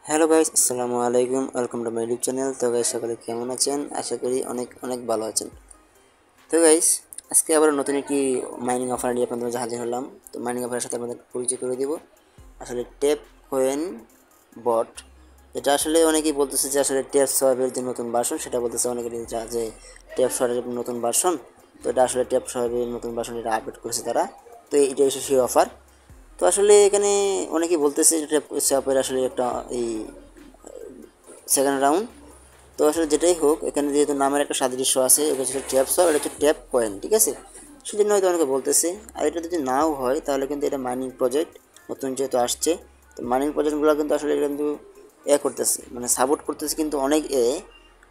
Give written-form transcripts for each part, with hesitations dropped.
Hello guys, আসসালামু আলাইকুম। Welcome to my YouTube channel. তো গাইস, সকলে কেমন আছেন? আশা করি অনেক অনেক ভালো আছেন। তো গাইস, আজকে আবার নতুন একটি মাইনিং অফার নিয়ে আপনাদের মাঝে হাজির হলাম। তো মাইনিং অফারের সাথে আপনাদের পরিচয় করে দিব। আসলে টেপ কয়েন বট, এটা আসলে অনেকেই বলতেছে যে আসলে টেপ সোয়াবের যে নতুন ভার্সন, সেটা বলতেছে অনেকে যে টেপ সোয়াবের নতুন ভার্সন। তো এটা আসলে টেপ সোয়াবের নতুন ভার্সন, এটা আপডেট করেছে তারা। তো এটা এসে সেই অফার। তো আসলে এখানে অনেকেই বলতেছে যে টেপ সোয়াবের আসলে একটা এই সেকেন্ড রাউন্ড। তো আসলে যেটাই হোক, এখানে যেহেতু নামের একটা সাদৃশ্য আছে, এটা হচ্ছে ট্যাপ সব, এটা হচ্ছে ট্যাপ কয়েন, ঠিক আছে। সেজন্য হয়তো অনেকে বলতেছে। আর এটা যদি নাও হয় তাহলে কিন্তু এটা মাইনিং প্রজেক্ট নতুন যেহেতু আসছে, তো মাইনিং প্রজেক্টগুলো কিন্তু আসলে কিন্তু করতেছে, মানে সাপোর্ট করতেছে কিন্তু অনেক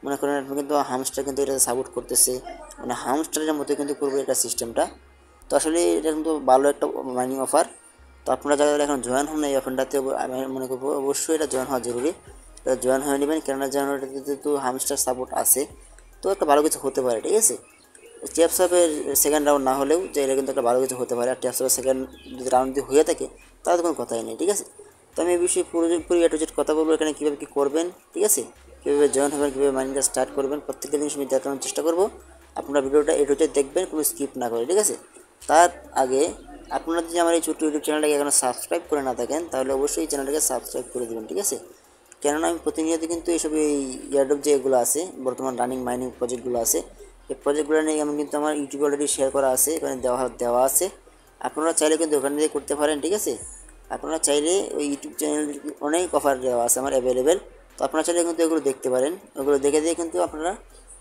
মনে করেন আপনি কিন্তু হামস্টার কিন্তু এটা সাপোর্ট করতেছে, মানে হামস্টারের মতো কিন্তু করবে এটা সিস্টেমটা। তো আসলে এটা কিন্তু ভালো একটা মাইনিং অফার। তো আপনারা যারা এখন জয়েন হন এই অফারটাতে, আমি মনে করবো অবশ্যই এটা জয়েন হওয়া জরুরি। এটা জয়েন হয়ে নেবেন, কেননা জানুয়ারিতে যেহেতু হামস্টার সাপোর্ট আছে, তো একটা ভালো কিছু হতে পারে, ঠিক আছে। টিএফসএফের সেকেন্ড রাউন্ড না হলেও যে এটা কিন্তু একটা ভালো কিছু হতে পারে। আর টিএফসএফের সেকেন্ড যদি রাউন্ড যদি হয়ে থাকে তাহলে তো কোনো কথাই নেই, ঠিক আছে। তো আমি এই বিষয়ে পুরোপুরি এ টু জেড কথা বলবো, এখানে কীভাবে কী করবেন, ঠিক আছে, কীভাবে জয়েন হবেন, কীভাবে মাইনিংটা স্টার্ট করবেন, প্রত্যেকটা জিনিস আমি দেখানোর চেষ্টা করবো। আপনারা ভিডিওটা এ টু জেড দেখবেন, কোনো স্কিপ না করে, ঠিক আছে। তার আগে আপনারা যদি আমার এই ছোট্ট ইউটিউব চ্যানেলটাকে এখনো সাবস্ক্রাইব করে না থাকেন, তাহলে অবশ্যই এই চ্যানেলটাকে সাবস্ক্রাইব করে দেবেন, ঠিক আছে। কেননা আমি প্রতিনিয়ত কিন্তু এইসব এই ইয়ারডপ যে এগুলো আছে, বর্তমান রানিং মাইনিং প্রজেক্টগুলো আছে, এই প্রজেক্টগুলো নিয়ে আমি কিন্তু আমার ইউটিউবে অলরেডি শেয়ার করা আছে, এখানে দেওয়া আছে। আপনারা চাইলে কিন্তু ওখানে দিয়ে করতে পারেন, ঠিক আছে। আপনারা চাইলে ওই ইউটিউব চ্যানেল অনেক অফার দেওয়া আছে আমার অ্যাভেলেবেল। তো আপনারা চাইলে কিন্তু এগুলো দেখতে পারেন, ওগুলো দেখে দিয়ে কিন্তু আপনারা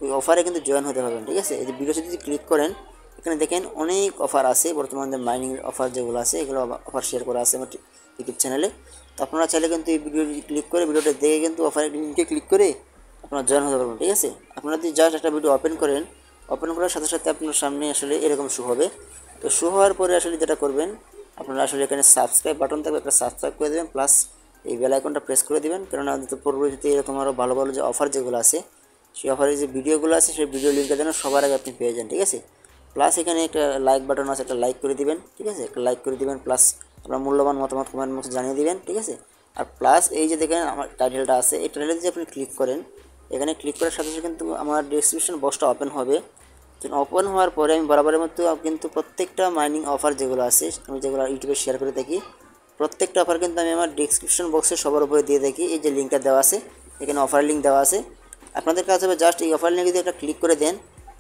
ওই অফারে কিন্তু জয়েন হতে পারবেন, ঠিক আছে। এই যে ভিডিও যদি ক্লিক করেন, এখানে দেখেন অনেক অফার আছে, বর্তমান যে মাইনিং অফার যেগুলো আছে এগুলো অফার শেয়ার করা আছে আমার ইউটিউব চ্যানেলে। তো আপনারা চাইলে কিন্তু এই ভিডিওটি ক্লিক করে, ভিডিওটা দেখে কিন্তু অফারের লিঙ্কে ক্লিক করে আপনারা জয়েন হতে পারবেন, ঠিক আছে। আপনারা যদি জাস্ট একটা ভিডিও ওপেন করেন, ওপেন করার সাথে সাথে আপনার সামনে আসলে এরকম শো হবে। তো শো হওয়ার পরে আসলে যেটা করবেন, আপনারা আসলে এখানে সাবস্ক্রাইব বাটন থাকবে, একটা সাবস্ক্রাইব করে দেবেন, প্লাস এই বেল আইকনটা প্রেস করে দেবেন, কেননা পরবর্তীতে এরকম আরও ভালো ভালো যে অফার যেগুলো আছে, সেই অফারের যে ভিডিওগুলো আছে সেই ভিডিও লিঙ্কটা যেন সবার আগে আপনি পেয়ে যান, ঠিক আছে। প্লাস এখানে একটা লাইক বাটন আছে, একটা লাইক করে দিবেন, ঠিক আছে, একটা লাইক করে দিবেন, প্লাস আপনার মূল্যবান মতামত কমেন্ট বক্সে জানিয়ে দিবেন, ঠিক আছে। আর প্লাস এই যে দেখেন আমার টাইটেলটা আছে, এই টাইটেলে যদি আপনি ক্লিক করেন, এখানে ক্লিক করার সাথে সাথে কিন্তু আমার ডেসক্রিপশন বক্সটা ওপেন হবে। তো ওপেন হওয়ার পরে আমি বরাবরের মতো কিন্তু প্রত্যেকটা মাইনিং অফার যেগুলো আছে, আমি যেগুলো ইউটিউবে শেয়ার করে থাকি, প্রত্যেকটা অফার কিন্তু আমি আমার ডেসক্রিপশন বক্সে সবার উপরে দিয়ে থাকি। এই যে লিঙ্কটা দেওয়া আছে, এখানে অফার লিঙ্ক দেওয়া আছে। আপনাদের কাছে হবে জাস্ট এই অফার লিঙ্কে যদি একটা ক্লিক করে দেন,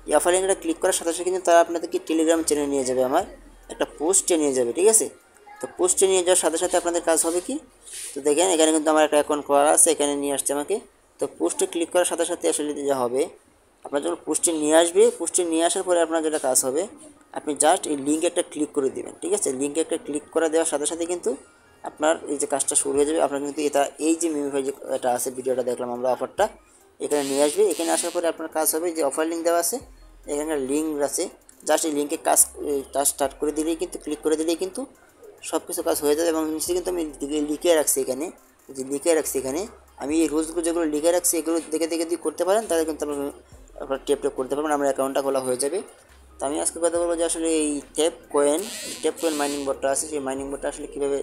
এই অফার লিঙ্কটা ক্লিক করার সাথে সাথে কিন্তু তারা আপনাদেরকে টেলিগ্রাম চ্যানেলে নিয়ে যাবে, আমার একটা পোস্টে নিয়ে যাবে, ঠিক আছে। তো পোস্টে নিয়ে যাওয়ার সাথে সাথে আপনাদের কাজ হবে কি, তো দেখেন এখানে কিন্তু আমার একটা অ্যাকাউন্ট করা আছে, এখানে নিয়ে আসছে আমাকে। তো পোস্টে ক্লিক করার সাথে সাথে আসলে যা হবে, আপনার যখন পোস্টে নিয়ে আসবে, পোস্টে নিয়ে আসার পরে আপনার যেটা কাজ হবে, আপনি জাস্ট এই লিঙ্কে একটা ক্লিক করে দেবেন, ঠিক আছে। লিঙ্কে একটা ক্লিক করে দেওয়ার সাথে সাথে কিন্তু আপনার এই যে কাজটা শুরু হয়ে যাবে। আপনার কিন্তু এটা এই যে মিমিফাই যে এটা আছে, ভিডিওটা দেখলাম আমরা অফারটা, এখানে নিয়ে আসবে। এখানে আসার পরে আপনার কাজ হবে যে অফার লিঙ্ক দেওয়া আছে, এখানে লিঙ্ক আছে, জাস্ট এই লিঙ্কে কাজ স্টার্ট করে দিলেই কিন্তু, ক্লিক করে দিলেই কিন্তু সব কিছু কাজ হয়ে যাবে। এবং নিচে কিন্তু আমি লিখে রাখছি এখানে, যে লিখে রাখছি এখানে আমি এই রুলসগুলো যেগুলো লিখে রাখছি, এগুলো দেখে দেখে যদি করতে পারেন তাহলে কিন্তু আপনার টেপ করতে পারবেন, আমার অ্যাকাউন্টটা খোলা হয়ে যাবে। তো আমি আজকে কথা বলবো যে আসলে এই টেপ কয়েন মাইনিং বোর্ডটা আছে, সেই মাইনিং বোর্ডটা আসলে কীভাবে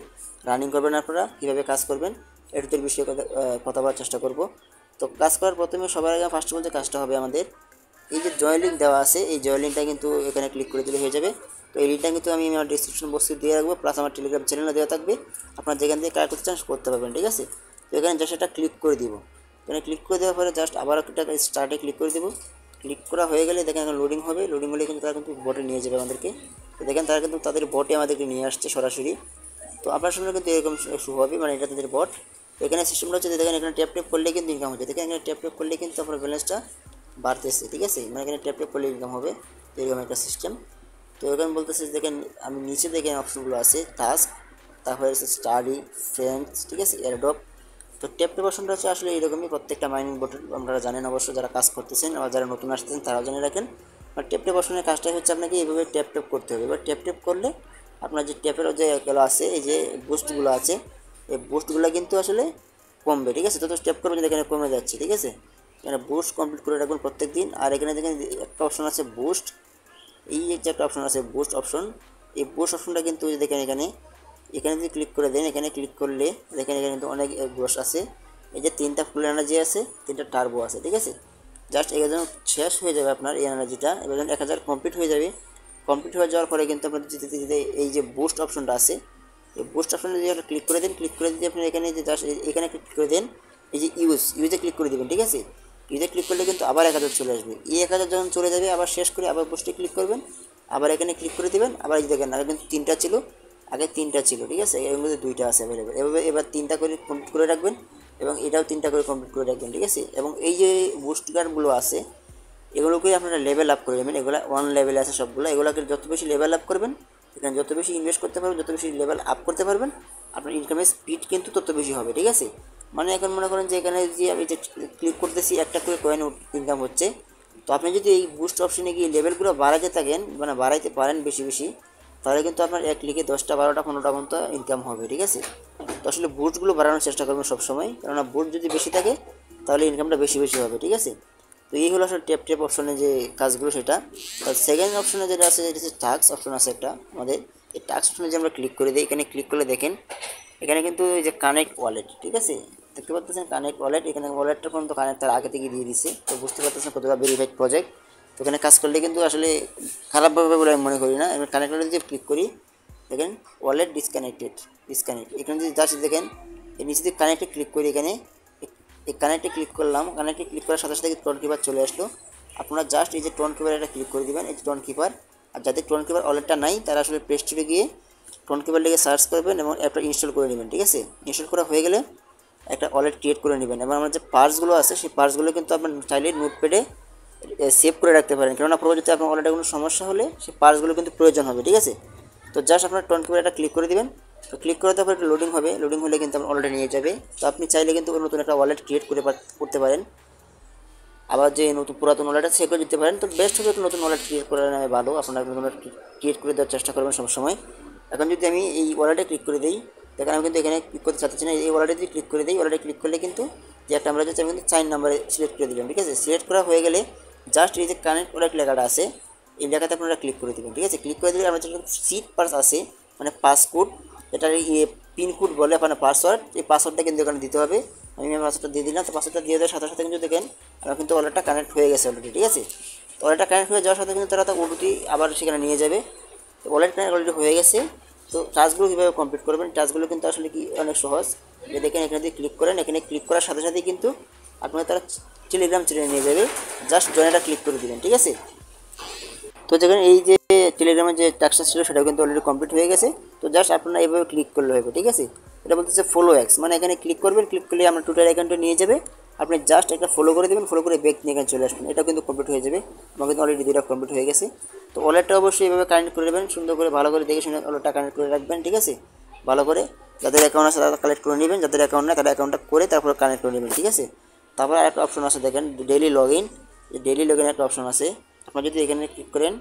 রানিং করবেন, আপনারা কীভাবে কাজ করবেন, এটার বিষয়ে কথা বলার চেষ্টা করব। তো কাজ করার প্রথমে সবার আগে ফার্স্ট অফ অল যে কাজটা হবে আমাদের, এই যে জয়েন লিঙ্ক দেওয়া আছে, এই জয়েন লিঙ্কটা কিন্তু এখানে ক্লিক করে দিলে হয়ে যাবে। তো এই লিঙ্কটা কিন্তু আমি আমার ডিসক্রিপশন বক্সে দিয়ে রাখবো, প্লাস আমার টেলিগ্রাম চ্যানেলে দেওয়া থাকবে, আপনার যেখান থেকে কাজ করতে চান করতে পারবেন, ঠিক আছে। তো এখানে জাস্ট এটা ক্লিক করে দিব, এখানে ক্লিক করে দেওয়ার পরে জাস্ট আবার একটা স্টার্টে ক্লিক করে দেবো। ক্লিক করা হয়ে গেলে দেখেন এখন লোডিং হবে, লোডিং হলে কিন্তু তারা কিন্তু বটে নিয়ে যাবে আমাদেরকে। তো দেখেন তারা কিন্তু তাদের বটে আমাদেরকে নিয়ে আসছে সরাসরি। তো আপনার সামনে কিন্তু এরকম শু হবে, মানে এটা তাদের বট। এখানে সিস্টেমটা হচ্ছে, দেখেন এখানে ট্যাপ করলে কিন্তু ইনকাম হচ্ছে, দেখেন এখানে ট্যাপ করলে কিন্তু আপনার ব্যালেন্সটা বাড়তেছে, ঠিক আছে, মানে এখানে ট্যাপ করলে ইনকাম হবে, তো এরকম একটা সিস্টেম। তো এখানে বলতেছে দেখেন, আমি নিচে দেখেন অপশনগুলো আছে, টাস্ক, তারপরে আছে স্টাডি, ফ্রেন্ডস, ঠিক আছে, এয়ারড্রপ। তো ট্যাপ অপশনটা হচ্ছে আসলে এরকমই, প্রত্যেকটা মাইনিং বোর্ডের আপনারা জানেন অবশ্য, যারা কাজ করতেছেন আর যারা নতুন আসতেছেন তারাও জেনে রাখেন। আর ট্যাপ অপশনের কাজটাই হচ্ছে আপনাকে এইভাবে ট্যাপ করতে হবে। এবার ট্যাপ করলে আপনার যে ট্যাপের যে এগুলো আছে, এই যে বুস্টগুলো আছে, এই বুস্টগুলো কিন্তু আসলে কমবে, ঠিক আছে। তো ট্যাপ করবেন এখানে কমে যাচ্ছে, ঠিক আছে। এখানে বুস্ট কমপ্লিট করে রাখবেন প্রত্যেক দিন। আর এখানে দেখেন একটা অপশন আছে বুস্ট, এই যে একটা অপশন আছে বুস্ট অপশন, এই বুস্ট অপশনটা কিন্তু দেখেন এখানে, এখানে যদি ক্লিক করে দেন, এখানে ক্লিক করলে দেখেন এখানে কিন্তু অনেক বুস্ট আছে। এই যে 3টা ফুল এনার্জি আছে, 3টা টার্বো আছে, ঠিক আছে। জাস্ট এই যখন শেষ হয়ে যাবে আপনার এই এনার্জিটা, এবার যখন 1000 কমপ্লিট হয়ে যাবে, কমপ্লিট হয়ে যাওয়ার পরে কিন্তু আপনার যেতে এই যে বুস্ট অপশনটা আছে, এই বুস্ট অপশনে যদি একটা ক্লিক করে দেন, ক্লিক করে দিয়ে আপনি এখানে যে জাস্ট এখানে ক্লিক করে দেন, এই যে ইউজে ক্লিক করে দেবেন, ঠিক আছে। ইউজে ক্লিক করলে কিন্তু আবার 1000 চলে আসবে। এই 1000 যখন চলে যাবে আবার শেষ করে আবার বুস্টে ক্লিক করবেন, আবার এখানে ক্লিক করে দেবেন। আবার এই দেখেন আগে কিন্তু 3টা ছিল, আগে 3টা ছিল, ঠিক আছে, এর মধ্যে 2টা আছে অ্যাভেলেবেল। এবার 3টা করে কমপ্লিট করে রাখবেন এবং এটাও 3টা করে কমপ্লিট করে রাখবেন, ঠিক আছে। এবং এই যে বুস্ট গার্ডগুলো আছে এগুলোকেই আপনারা লেভেল আপ করে নেবেন। এগুলো 1 লেভেলে আছে সবগুলো। এগুলোকে যত বেশি লেভেল আপ করবেন, এখানে যত বেশি ইনভেস্ট করতে পারবেন, যত বেশি লেভেল আপ করতে পারবেন, আপনার ইনকামের স্পিড কিন্তু তত বেশি হবে, ঠিক আছে। মানে এখন মনে করেন যে এখানে যে আমি যে ক্লিক করতেছি একটা করে কয়েন ইনকাম হচ্ছে, তো আপনি যদি এই বুস্ট অপশনে গিয়ে লেভেলগুলো বাড়াতে থাকেন, মানে বাড়াইতে পারেন বেশি বেশি, তাহলে কিন্তু আপনার এক ক্লিকে 10টা 12টা 15টা পর্যন্ত ইনকাম হবে, ঠিক আছে। তো আসলে বুস্টগুলো বাড়ানোর চেষ্টা করবেন সবসময়, কেননা বুস্ট যদি বেশি থাকে তাহলে ইনকামটা বেশি বেশি হবে, ঠিক আছে। তো এই হলো আসলে ট্যাপ অপশনে যে কাজগুলো সেটা। আর সেকেন্ড অপশনে যেটা আছে যেটা হচ্ছে টাস্ক অপশন আছে একটা আমাদের। এই টাস্ক অপশনে যে আমরা ক্লিক করে দিই, এখানে ক্লিক করলে দেখেন এখানে কিন্তু এই যে কানেক্ট ওয়ালেট, ঠিক আছে, দেখতে পাচ্ছেন কানেক্ট ওয়ালেট। এখানে ওয়ালেটটা পর্যন্ত কানেক্ট তার আগে থেকে দিয়ে দিচ্ছে, তো বুঝতে পারতেছেন কতটা ভেরিফাইড প্রজেক্ট। তো এখানে কাজ করলে কিন্তু আসলে খারাপভাবে বলে আমি মনে করি না। এবার কানেক্ট ওয়ালেট যদি ক্লিক করি দেখেন ওয়ালেট ডিসকানেক্ট। এখানে যদি জাস্ট দেখেন এই নিচে যদি কানেক্টে ক্লিক করি, এখানে এই কানেক্টে ক্লিক করলাম, কানেক্টে ক্লিক করার সাথে সাথে টোন কিপার চলে আসলো। আপনারা জাস্ট এই যে টোন কিপার এটা ক্লিক করে দেবেন, এই যে টোন কিপার। আর যাদের টোন কিপার ওয়ালেটটা নাই তারা আসলে প্লে স্টোরে গিয়ে টোন কিপার লিখে সার্চ করবেন এবং অ্যাপটা ইনস্টল করে নেবেন, ঠিক আছে। ইনস্টল করা হয়ে গেলে একটা ওয়ালেট ক্রিয়েট করে নেবেন। এবং আমার যে পার্সগুলো আছে সেই পার্সগুলো কিন্তু আপনার চাইলে নোটপ্যাডে সেভ করে রাখতে পারেন, কেননা পরবর্তীতে আপনার ওয়ালেটে কোনো সমস্যা হলে সেই পার্সগুলো কিন্তু প্রয়োজন হবে, ঠিক আছে। তো জাস্ট আপনার টোন কিপার এটা ক্লিক করে দেবেন। তো ক্লিক করে দেওয়ার পর একটু লোডিং হবে, লোডিং হলে কিন্তু আপনার ওয়ালেটে নিয়ে যাবে। তো আপনি চাইলে কিন্তু নতুন একটা ওয়ালেট ক্রিয়েট করতে পারেন। আবার যে নতুন পুরাতন ওয়ালেট আছে সেগুলো দিতে পারেন। তো বেস্ট হবে একটু নতুন ওয়ালেট ক্রিয়েট করে নেওয়া ভালো। আপনারা নতুন ওয়ালেট ক্রিয়েট করে দেওয়ার চেষ্টা করবেন সবসময়। এখন যদি আমি এই ওয়ালেটে ক্লিক করে দিই, দেখেন আমি কিন্তু এখানে ক্লিক করতে চাচ্ছি না। এই ওয়ালেটে যদি ক্লিক করে দিই, ওয়ালেটে ক্লিক করলে কিন্তু যে একটা আমরা যাচ্ছি আমি কিন্তু 4 নাম্বারে সিলেক্ট করে দিলাম, ঠিক আছে। সিলেক্ট করা হয়ে গেলে জাস্ট এই যে কানেক্ট ওয়ালেট লেখাটা আছে এই লেখাতে আপনারা ক্লিক করে দেবেন, ঠিক আছে। ক্লিক করে দিলে আমার যে সিট পাস আছে মানে পাসকোড, এটার পিনকোড বলে আপনার পাসওয়ার্ড, এই পাসওয়ার্ডটা কিন্তু এখানে দিতে হবে। আমি আমার পাসওয়ার্ডটা দিয়ে দিলাম। তো পাসওয়ার্ডটা দিয়ে দেওয়ার সাথে সাথে কিন্তু দেখেন আমার কিন্তু ওয়ালেটটা কানেক্ট হয়ে গেছে অলরেডি, ঠিক আছে। তো ওয়ালেটটা কানেক্ট হয়ে যাওয়ার সাথে কিন্তু তারা ওটিপি আবার সেখানে নিয়ে যাবে। তো ওয়ালেট কানেক্ট অলরেডি হয়ে গেছে। তো টাস্কগুলো কীভাবে কমপ্লিট করবেন, টাস্কগুলো কিন্তু আসলে কি অনেক সহজ। যে দেখেন এখানে যদি ক্লিক করেন, এখানে ক্লিক করার সাথে সাথেই কিন্তু আপনার তারা টেলিগ্রাম চ্যানেলে নিয়ে যাবে। জাস্ট জয়েনটা ক্লিক করে দেবেন, ঠিক আছে। তো দেখেন এই যে টেলিগ্রামের যে টাস্কটা ছিল সেটাও কিন্তু অলরেডি কমপ্লিট হয়ে গেছে। তো জাস্ট আপনারা এইভাবে ক্লিক করলে হবে, ঠিক আছে। এটা বলতেছে ফলো এক্স, মানে এখানে ক্লিক করবেন, ক্লিক করলে আপনার টুইটার অ্যাকাউন্টে নিয়ে যাবে। আপনি জাস্ট একটা ফলো করে দেবেন, ফলো করে ব্যাক নিয়ে এখানে চলে আসবেন। এটা কিন্তু কমপ্লিট হয়ে যাবে। আমার কিন্তু অলরেডি 2টা কমপ্লিট হয়ে গেছে। তো ওয়ালেটটা অবশ্যই এইভাবে কানেক্ট করে দেবেন, সুন্দর করে ভালো করে দেখে শুনে ওয়ালেটটা কানেক্ট করে রাখবেন, ঠিক আছে। ভালো করে যাদের অ্যাকাউন্ট আছে তারা কালেক্ট করে নেবেন, যাদের অ্যাকাউন্ট নেই তারা অ্যাকাউন্টটা করে তারপরে কানেক্ট করে নেবেন, ঠিক আছে। তারপর একটা অপশন আছে দেখেন daily log in. Daily log in একটা অপশন আছে। আপনার যদি এখানে ক্লিক করেন,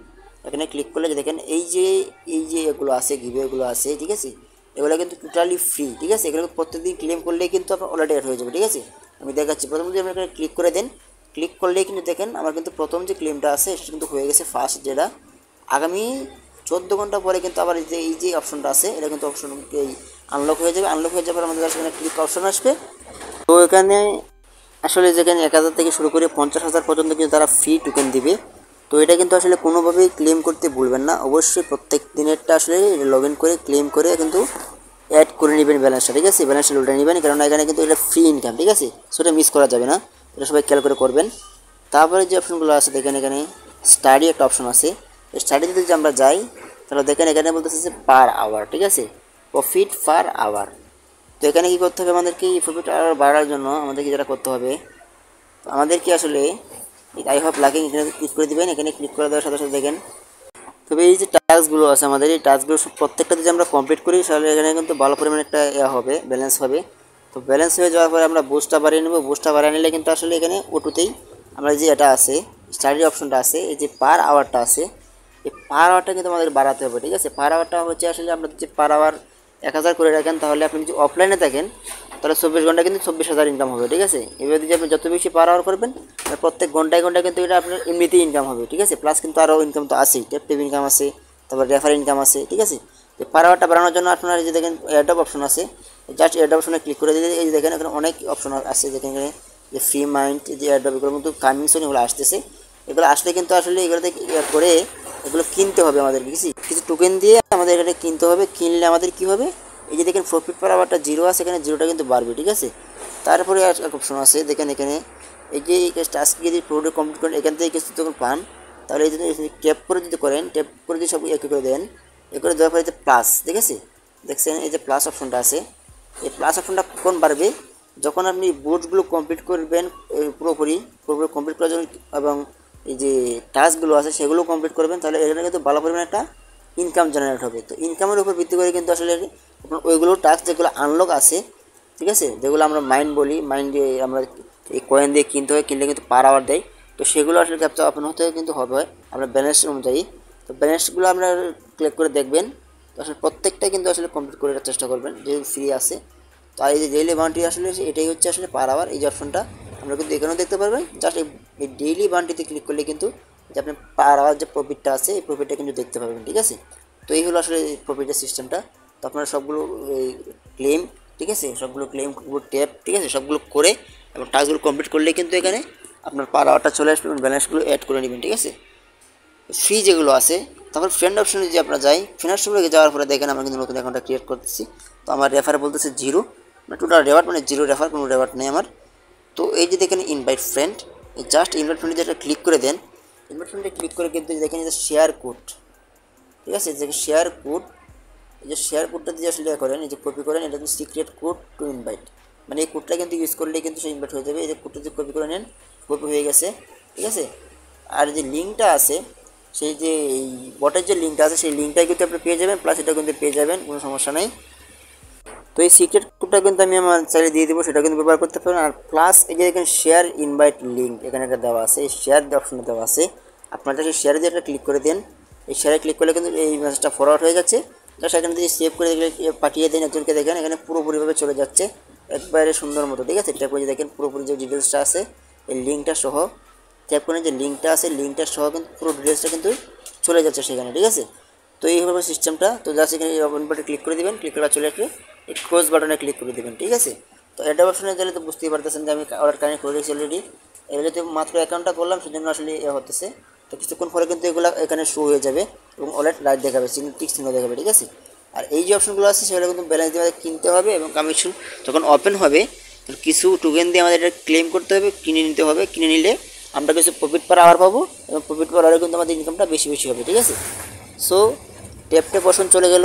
এখানে ক্লিক করলে যে দেখেন এই যে এগুলো আছে গিভওয়েগুলো আছে, ঠিক আছে, এগুলো কিন্তু টোটালি ফ্রি, ঠিক আছে। এগুলো প্রত্যেকদিন ক্লেম করলেই কিন্তু আপনার অলরেডি অ্যাড হয়ে যাবে, ঠিক আছে। আমি দেখাচ্ছি। প্রথম যদি আপনি এখানে ক্লিক করে দেন, ক্লিক করলেই কিন্তু দেখেন আমার কিন্তু প্রথম যে ক্লেমটা আছে সেটা কিন্তু হয়ে গেছে ফার্স্ট, যেটা আগামী 14 ঘন্টা পরে কিন্তু আবার এই যে অপশনটা আছে এটা কিন্তু অপশন এই আনলক হয়ে যাবে। আনলক হয়ে যাবে আমাদের কাছে এখানে ক্লিক অপশন আসবে। তো এখানে আসলে যেখানে 1000 থেকে শুরু করে 50,000 পর্যন্ত কিন্তু তারা ফ্রি টোকেন দিবে। তো এটা কিন্তু আসলে কোনোভাবেই ক্লেম করতে ভুলবেন না। অবশ্যই প্রত্যেক দিনেরটা আসলে লগ ইন করে ক্লেম করে কিন্তু অ্যাড করে নেবেন ব্যালেন্সটা, ঠিক আছে। ব্যালেন্সটা উল্টে নেবেন, কারণ এখানে কিন্তু এটা ফ্রি ইনকাম, ঠিক আছে। সেটা মিস করা যাবে না, এটা সবাই খেয়াল করে করবেন। তারপরে যে অপশনগুলো আছে দেখেন এখানে স্টাডি একটা অপশন আছে। স্টাডিতে যদি আমরা যাই তাহলে দেখেন এখানে বলতেছে যে পার আওয়ার, ঠিক আছে, প্রফিট পার আওয়ার। তো এখানে কী করতে হবে আমাদেরকে এই প্রফিট আওয়ার বাড়ার জন্য আমাদেরকে যেটা করতে হবে, আমাদেরকে আসলে আই হোপ লাকি এখানে ক্লিক করে দেবেন। এখানে ক্লিক করে দেওয়ার সাথে সাথে দেখেন তবে এই যে টাস্কগুলো আছে আমাদের এই টাস্কগুলো প্রত্যেকটা যদি আমরা কমপ্লিট করি তাহলে এখানে কিন্তু ভালো পরিমাণে একটা হবে ব্যালেন্স হবে। তো ব্যালেন্স হয়ে যাওয়ার পরে আমরা বুস্টটা বাড়িয়ে নেব। বুস্টটা বাড়িয়ে নিলে কিন্তু আসলে এখানে ওটুতেই আমরা যে এটা আছে স্টাডি অপশনটা আছে, এই যে পার আওয়ারটা আছে, এই পার আওয়ারটা কিন্তু আমাদের বাড়াতে হবে, ঠিক আছে। পার আওয়ারটা হচ্ছে আসলে আমরা যে পার আওয়ার 1000 করে রাখেন, তাহলে আপনি যদি অফলাইনে থাকেন তাহলে 24 ঘন্টা কিন্তু 24,000 ইনকাম হবে, ঠিক আছে। এবার যদি আপনি যত বেশি পার আওয়ার করবেন প্রত্যেক ঘন্টায় ঘন্টায় কিন্তু এটা আপনার এমনিতেই ইনকাম হবে, ঠিক আছে। প্লাস কিন্তু আরও ইনকাম তো আছেই, ট্যাপ ইনকাম আছে, তারপর রেফার ইনকাম আছে, ঠিক আছে। তো পাওয়ারটা বাড়ানোর জন্য আপনারা এই যে দেখেন এয়ারড্রপ অপশন আছে, জাস্ট এয়ারড্রপ অপশনে ক্লিক করে দিলে এই যে দেখেন এখানে অনেক অপশন আছে, দেখেন এখানে যে ফ্রি মাইন্ড যে এয়ারড্রপ এগুলো কিন্তু কামিং সুন এগুলো আসতেছে। এগুলো আসলে কিন্তু আসলে এগুলোতে করে এগুলো কিনতে হবে আমাদের কিছু টোকেন দিয়ে আমাদের এখানে কিনতে হবে। কিনলে আমাদের কি হবে, এই যে দেখেন প্রফিট পার আওয়ারটা 0 আছে, এখানে 0টা কিন্তু বাড়বে, ঠিক আছে। তারপরে এক অপশন আছে দেখেন এখানে এই যে টাস্ক যদি পুরোটা কমপ্লিট করেন এখান থেকে কিছু যখন পান, তাহলে এই যদি ট্যাপ করে যদি করেন, ট্যাপ করে যদি সব একে করে দেন, এ করে দেওয়ার পরে যে প্লাস, ঠিক আছে, দেখছেন এই যে প্লাস অপশনটা আছে, এই প্লাস অপশনটা কখন বাড়বে, যখন আপনি বুটসগুলো কমপ্লিট করবেন পুরোপুরি কমপ্লিট করার জন্য, এবং এই যে টাস্কগুলো আছে সেগুলো কমপ্লিট করবেন, তাহলে এখানে কিন্তু ভালো পরিমাণে একটা ইনকাম জেনারেট হবে। তো ইনকামের উপর ভিত্তি করে কিন্তু আসলে আপনার ওইগুলো টাস্ক যেগুলো আনলক আছে, ঠিক আছে, যেগুলো আমরা মাইন্ড বলি, মাইন্ড দিয়ে আমরা এই কয়েন দিয়ে কিনতে হয়, কিনলে কিন্তু পার আওয়ার দেয়। তো সেগুলো আসলে ক্যাপচার আপনার হতে কিন্তু হবে আপনার ব্যালেন্স অনুযায়ী। তো ব্যালেন্সগুলো আপনার ক্লিক করে দেখবেন, তো আসলে প্রত্যেকটা কিন্তু আসলে কমপ্লিট করে চেষ্টা করবেন যেহেতু ফ্রি আছে। তো আর এই যে ডেইলি বাউন্টি আসলে এটাই হচ্ছে আসলে পার আওয়ার, এই যে অপশনটা আমরা কিন্তু এখানেও দেখতে পারবেন। জাস্ট এই ডেইলি বাউন্টিতে ক্লিক করলে কিন্তু যে আপনি পার আওয়ার যে প্রফিটটা আছে এই প্রফিটটা কিন্তু দেখতে পাবেন, ঠিক আছে। তো এই হলো আসলে প্রফিটের সিস্টেমটা। তো আপনারা সবগুলো ক্লেম, ঠিক আছে, সবগুলো ক্লেম ট্যাপ, ঠিক আছে, সবগুলো করে এবং টাস্কগুলো কমপ্লিট করলে কিন্তু এখানে আপনার পার আওয়ারটা চলে আসবে এবং ব্যালেন্সগুলো অ্যাড করে নেবেন, ঠিক আছে। ফ্রি যেগুলো আছে, তারপর ফ্রেন্ড অপশনে যদি আপনারা যাই, ফ্রেন্ড অপশনে যাওয়ার পরে দেখেন আমরা কিন্তু নতুন অ্যাকাউন্টটা ক্রিয়েট করতেছি। তো আমার রেফারে বলতেছে 0, মানে টোটাল রেওয়ার্ড মানে 0 রেফার, কোনো রেওয়ার্ড নেই আমার। তো এই যে দেখেন ইনভাইট ফ্রেন্ড, এই জাস্ট ইনভাইট ফ্রেন্ডে যেটা ক্লিক করে দেন, ইনভাইট ফ্রেন্ডে ক্লিক করে কিন্তু দেখেন যে শেয়ার কোড, ঠিক আছে, যে শেয়ার কোড, এই যে শেয়ার কোডটা দিয়ে আসলে করেন, এই যে কপি করেন, এটা কিন্তু সিক্রেট কোড টু ইনভাইট, মানে এই কোডটা কিন্তু ইউজ করলে কিন্তু সে ইনভাইট হয়ে যাবে। এই যে কোডটা যদি কপি করে নেন, কপি হয়ে গেছে, ঠিক আছে। আর যে লিঙ্কটা আছে, সেই যে এই বটের যে লিঙ্কটা আছে সেই লিঙ্কটাই কিন্তু আপনি পেয়ে যাবেন, প্লাস এটা কিন্তু পেয়ে যাবেন, কোনো সমস্যা নেই। তো এই সিক্রেট কোডটা কিন্তু আমি আমার চাইলে দিয়ে দেবো, সেটা কিন্তু ব্যবহার করতে পারেন। আর প্লাস এই যে এখানে শেয়ার ইনভাইট লিঙ্ক এখানে একটা দেওয়া আছে, এই শেয়ার অপশনে দেওয়া আছে, আপনারা সেই শেয়ারে দিয়ে একটা ক্লিক করে দেন। এই শেয়ারে ক্লিক করলে কিন্তু এই মেসেজটা ফরওয়ার্ড হয়ে যাচ্ছে। জাস্ট এখানে যদি সেভ করে দেখলে পাঠিয়ে দেন একজনকে, দেখেন এখানে পুরোপুরিভাবে চলে যাচ্ছে একবারে সুন্দর মতো, ঠিক আছে। ট্যাপ করে দেখেন পুরোপুরি যে ডিটেলসটা আছে এই লিঙ্কটা সহ, ট্যাপ করে যে লিঙ্কটা আছে লিঙ্কটা সহ কিন্তু পুরো ডিটেলসটা কিন্তু চলে যাচ্ছে সেখানে, ঠিক আছে। তো এই হবে সিস্টেমটা। তো জাস্ট এখানে ওপেন বাটনে ক্লিক করে দিবেন, ক্লিক করা চলে আসবে, এই ক্লোজ বাটনে ক্লিক করে দিবেন, ঠিক আছে। তো এটা অপশনে গেলে তো বুঝতেই পারতেছেন যে আমি অর্ডার কানেক্ট করে রেখেছি অলরেডি। এবার যদি মাত্র অ্যাকাউন্টটা করলাম সেজন্য আসলে হতেছে। তো কিছুক্ষণ পরে কিন্তু এগুলো এখানে শো হয়ে যাবে এবং ওয়ালেট লাইট দেখাবে, টিক চিহ্ন দেখাবে, ঠিক আছে। আর এই যে অপশনগুলো আছে সেগুলো কিন্তু ব্যালেন্স দিয়ে আমাদের কিনতে হবে এবং কমিশন যখন ওপেন হবে কিছু টোকেন দিয়ে আমাদের এটা ক্লেম করতে হবে, কিনে নিতে হবে। কিনে নিলে আমরা কিছু প্রফিট পার আওয়ার পাবো এবং প্রফিট পার আওয়ারে কিন্তু আমাদের ইনকামটা বেশি বেশি হবে, ঠিক আছে। সো ট্যাপ অপশন চলে গেল।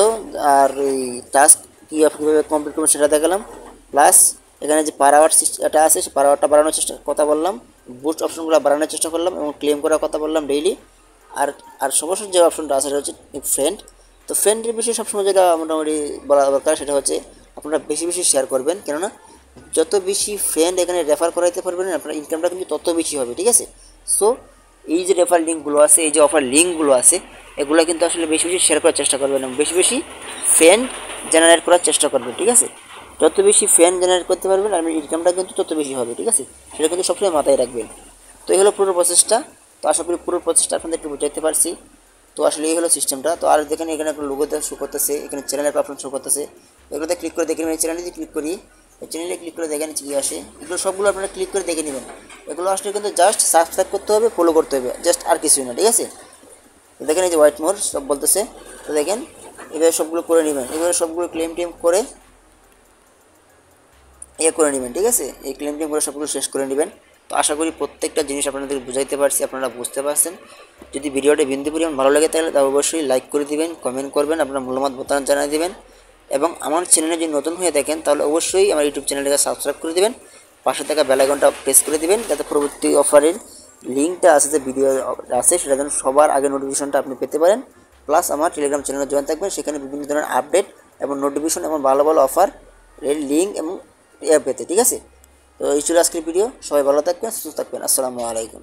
আর এই টাস্ক কীভাবে কমপ্লিট করবো সেটা দেখালাম, প্লাস এখানে যে পার আওয়ার এটা আছে সে পার আওয়ারটা বাড়ানোর কথা বললাম, বুস্ট অপশনগুলো বাড়ানোর চেষ্টা করলাম এবং ক্লেম করার কথা বললাম ডেইলি। আর আর সর্বশেষ যে অপশনটা আছে সেটা হচ্ছে ফ্রেন্ড। তো ফ্রেন্ডের বিষয়ে সবসময় যেটা মোটামুটি বলা দরকার সেটা হচ্ছে আপনারা বেশি বেশি শেয়ার করবেন, কেননা যত বেশি ফ্রেন্ড এখানে রেফার করাইতে পারবেন আপনার ইনকামটা কিন্তু তত বেশি হবে, ঠিক আছে। সো এই যে রেফার লিঙ্কগুলো আছে, এই যে অফার লিঙ্কগুলো আছে, এগুলো কিন্তু আসলে বেশি বেশি শেয়ার করার চেষ্টা করবেন এবং বেশি বেশি ফ্রেন্ড জেনারেট করার চেষ্টা করবেন, ঠিক আছে। যত বেশি ফ্রেন্ড জেনারেট করতে পারবেন আর ইনকামটা কিন্তু তত বেশি হবে, ঠিক আছে। সেটা কিন্তু সবসময় মাথায় রাখবেন। তো এই হলো পুরো প্রসেসটা। তো আশা করি পুরো প্রসেসটা আপনাদের একটু বুঝাইতে পারছি। তো আসলে এই হলো সিস্টেমটা। তো আর দেখেন এখানে একটা লোগোতে শো করতেছে, এখানে চ্যানেলের অপশন শো করতেছে, এগুলোতে ক্লিক করে দেখে নেবেন। চ্যানেলে যদি ক্লিক করি, এই চ্যানেলে ক্লিক করে দেখেন কী আসে, এগুলো সবগুলো আপনারা ক্লিক করে দেখে নেবেন। এগুলো আসলে কিন্তু জাস্ট সাবস্ক্রাইব করতে হবে, ফলো করতে হবে, জাস্ট আর কিছুই না, ঠিক আছে। তো দেখেন এই যে হোয়াইট মোর সব বলতেছে। তো দেখেন এভাবে সবগুলো করে নেবেন, এভাবে সবগুলো ক্লেম টেম করে করে নেবেন, ঠিক আছে। এই ক্লেম টেম করে সবগুলো শেষ করে নেবেন। তো আশা করি প্রত্যেকটা জিনিস আপনাদের বুঝাইতে পারছি, আপনারা বুঝতে পারছেন। যদি ভিডিওটা বিন্দু পরিমাণ ভালো লাগে তাহলে অবশ্যই লাইক করে দিবেন, কমেন্ট করবেন, আপনার মূল্যমত বোতাম জানিয়ে দেবেন। এবং আমার চ্যানেলে যদি নতুন হয়ে দেখেন তাহলে অবশ্যই আমার ইউটিউব চ্যানেলটাকে সাবস্ক্রাইব করে দেবেন, পাশে থাকা বেল আইকনটা প্রেস করে দেবেন, যাতে পরবর্তী অফারের লিঙ্কটা আছে, যে ভিডিও আছে সেটা যেন সবার আগে নোটিফিকেশনটা আপনি পেতে পারেন। প্লাস আমার টেলিগ্রাম চ্যানেলে জয়েন থাকবেন, সেখানে বিভিন্ন ধরনের আপডেট এবং নোটিফিকেশন এবং ভালো ভালো অফার এর লিঙ্ক এবং পেতে, ঠিক আছে। তো এই ছিল আজকের ভিডিও। সবাই ভালো থাকবেন, সুস্থ থাকবেন। আসসালামু আলাইকুম।